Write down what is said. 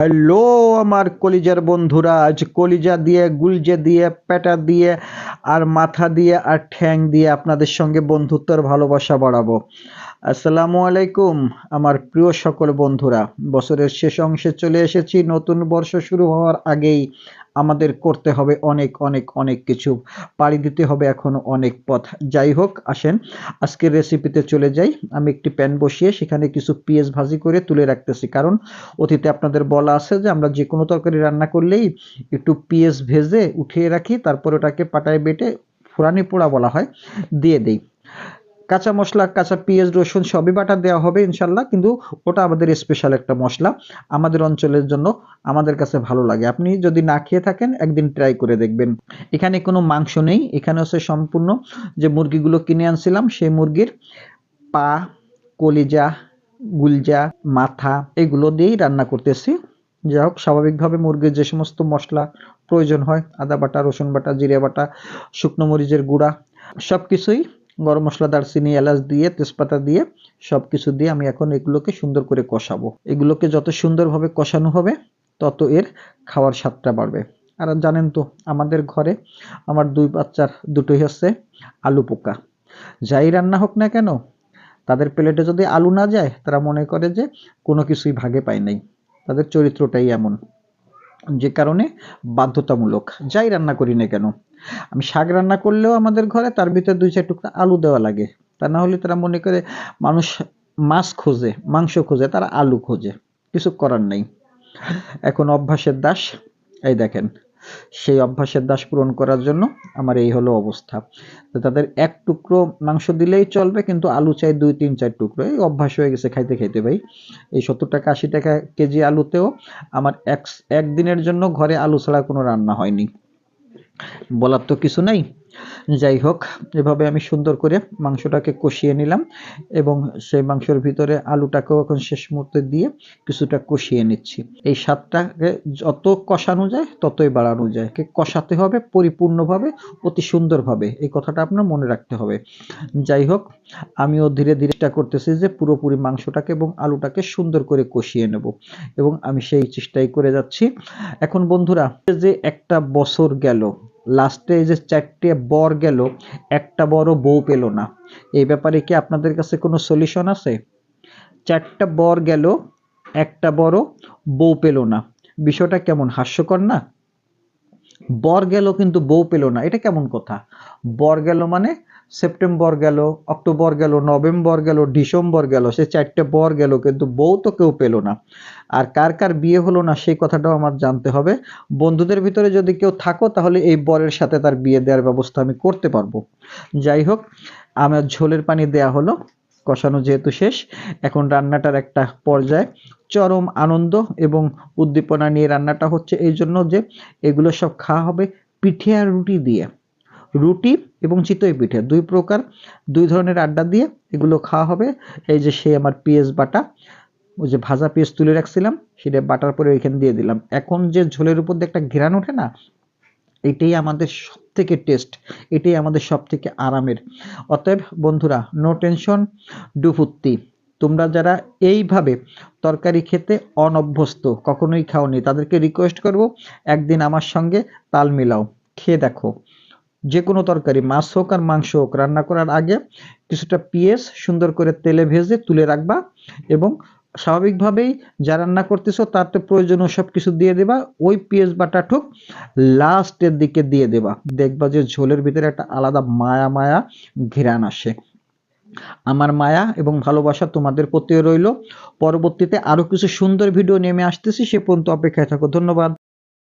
Hello আমার কলিজার বন্ধুরা, আজ কলিজা দিয়ে, গুলজে দিয়ে, পেটা দিয়ে আর মাথা দিয়ে আর ঠ্যাং দিয়ে আপনাদের সঙ্গে বন্ধুত্বের ভালোবাসা বাড়াবো। আসসালামু আলাইকুম আমার প্রিয় সকল বন্ধুরা। বছরের শেষ অংশে চলে এসেছি। নতুন বর্ষ শুরু হওয়ার আগেই আমাদের করতে হবে অনেক অনেক অনেক কিছু, পাড়ি দিতে হবে এখনো অনেক পথ। যাই হোক, আসেন আজকের রেসিপিতে চলে যাই। আমি একটি প্যান বসিয়ে সেখানে কিছু পেঁয়াজ ভাজি করে তুলে রাখতেছি, কারণ অতীতে আপনাদের বলা আছে যে আমরা যে কোনো তরকারি রান্না করলেই একটু পেঁয়াজ ভেজে উঠিয়ে রাখি, তারপর ওটাকে পাটায় বেটে ফোড়ানি পোড়া বলা হয়, দিয়ে দেই। কাঁচা মশলা, কাঁচা পেঁয়াজ, রসুন সবই বাটা দেওয়া হবে ইনশাল্লাহ, কিন্তু ওটা আমাদের স্পেশাল একটা মশলা, আমাদের অঞ্চলের জন্য, আমাদের কাছে ভালো লাগে। আপনি যদি না খেয়ে থাকেন একদিন ট্রাই করে দেখবেন। এখানে কোনো মাংস নেই, এখানে হচ্ছে সম্পূর্ণ যে মুরগিগুলো কিনে আনছিলাম সেই মুরগির পা, কলিজা, গুলজা, মাথা এগুলো দিয়েই রান্না করতেছি। যাই হোক, স্বাভাবিকভাবে মুরগির যে সমস্ত মশলা প্রয়োজন হয়, আদা বাটা, রসুন বাটা, জিরে বাটা, শুকনো মরিচের গুঁড়া, সব কিছুই, গরম মশলা, দারচিনি, এলাচ দিয়ে, তেজপাতা দিয়ে, সব কিছু দিয়ে আমি এখন এগুলোকে সুন্দর করে কষাবো। এগুলোকে যত সুন্দরভাবে কষানো হবে তত এর খাওয়ার স্বাদটা বাড়বে। আর জানেন তো, আমাদের ঘরে আমার দুই বাচ্চার দুটোই হচ্ছে আলু পোকা। যাই রান্না হোক না কেন, তাদের প্লেটে যদি আলু না যায় তারা মনে করে যে কোনো কিছুই ভাগে পায় নাই। তাদের চরিত্রটাই এমন, যে কারণে বাধ্যতামূলক যাই রান্না করি না কেন, আমি শাক রান্না করলেও আমাদের ঘরে তার ভিতরে 2-4 টুকরা আলু দেওয়া লাগে। তা না হলে তারা মনে করে মানুষ মাছ খোঁজে, মাংস খোঁজে, তারা আলু খোঁজে। কিছু করার নেই, এখন অভ্যাসের দাস। এই দেখেন, সেই অভ্যাসের দাস পূরণ করার জন্য আমার এই হলো অবস্থা। তো তাদের এক টুকরো মাংস দিলেই চলবে, কিন্তু আলু চাই 2-3-4 টুকরো। এই অভ্যাস হয়ে গেছে খাইতে খাইতে ভাই। এই 70 টাকা 80 টাকা কেজি আলুতেও আমার একদিনের জন্য ঘরে আলু ছাড়া কোনো রান্না হয়নি। বলার তো কিছু নাই। যাই হোক, এভাবে আমি সুন্দর করে মাংসটাকে কষিয়ে নিলাম, এবং সেই মাংসের ভিতরে আলুটাকেও এখন শেষ মুহূর্তে দিয়ে কিছুটা কষিয়ে নিচ্ছি। এই স্বাদটাকে যত কষানো যায় ততই বাড়ানো যায়। কষাতে হবে পরিপূর্ণভাবে, অতি সুন্দরভাবে, এই কথাটা আপনার মনে রাখতে হবে। যাই হোক, আমিও ধীরে ধীরে চেষ্টা করতেছি যে পুরোপুরি মাংসটাকে এবং আলুটাকে সুন্দর করে কষিয়ে নেব, এবং আমি সেই চেষ্টাই করে যাচ্ছি। এখন বন্ধুরা, যে একটা বছর গেল, লাস্টে এই যে 4টে বর গেল, একটা বড় বউ পেল না, এই ব্যাপারে কি আপনাদের কাছে কোনো সলিউশন আছে? 4টা বর গেল, একটা বড় বউ পেল না, বিষয়টা কেমন হাস্যকর না? বর গেল কিন্তু বউ পেল না, এটা কেমন কথা? বর গেল মানে সেপ্টেম্বর গেল, অক্টোবর গেল, নভেম্বর গেল, ডিসেম্বর গেল, সে 4টে বর গেল, কিন্তু বউ তো কেউ পেল না। আর কার কার বিয়ে হলো না সেই কথাটাও আমার জানতে হবে। বন্ধুদের ভিতরে যদি কেউ থাকো তাহলে এই বরের সাথে তার বিয়ে দেওয়ার ব্যবস্থা আমি করতে পারবো। যাই হোক, আমার ঝোলের পানি দেয়া হলো, কষানো যেহেতু শেষ, এখন রান্নাটার একটা পর্যায়ে চরম আনন্দ এবং উদ্দীপনা নিয়ে রান্নাটা হচ্ছে, এই জন্য যে এগুলো সব খাওয়া হবে পিঠে আর রুটি দিয়ে। রুটি এবং চিতই পিঠে, দুই প্রকার, দুই ধরনের আড্ডা দিয়ে এগুলো খাওয়া হবে। এই যে সেই আমার পেঁয়াজ বাটা, ওই যে ভাজা পেঁয়াজ তুলে রাখছিলাম, সেটা বাটার পরে ওইখানে দিয়ে দিলাম। এখন যে ঝোলের উপর দিয়ে একটা ঘেরান ওঠে না, এটাই আমাদের সব থেকে টেস্ট, এটাই আমাদের সব থেকে আরামের। অতএব বন্ধুরা, নো টেনশন, ডু ফুর্তি। তোমরা যারা এইভাবে তরকারি খেতে অনভ্যস্ত, কখনোই খাওনি, তাদেরকে রিকোয়েস্ট করব একদিন আমার সঙ্গে তাল মিলাও, খেয়ে দেখো। যে কোনো তরকারি, মাছ হোক আর মাংস হোক, রান্না করার আগে কিছুটা পেঁয়াজ সুন্দর করে তেলে ভেজে তুলে রাখবা, এবং স্বাভাবিকভাবেই যা রান্না করতেছো তার তো প্রয়োজনীয় সব কিছু দিয়ে দেবা, ওই পেঁয়াজ বাটা ঠুক লাস্টের দিকে দিয়ে দেবা। দেখবা যে ঝোলের ভিতরে একটা আলাদা মায়া মায়া ঘ্রাণ আসে। আমার মায়া এবং ভালোবাসা তোমাদের প্রতিও রইল। পরবর্তীতে আরো কিছু সুন্দর ভিডিও নেমে আসতেছি, সে পর্যন্ত অপেক্ষায় থাকো। ধন্যবাদ।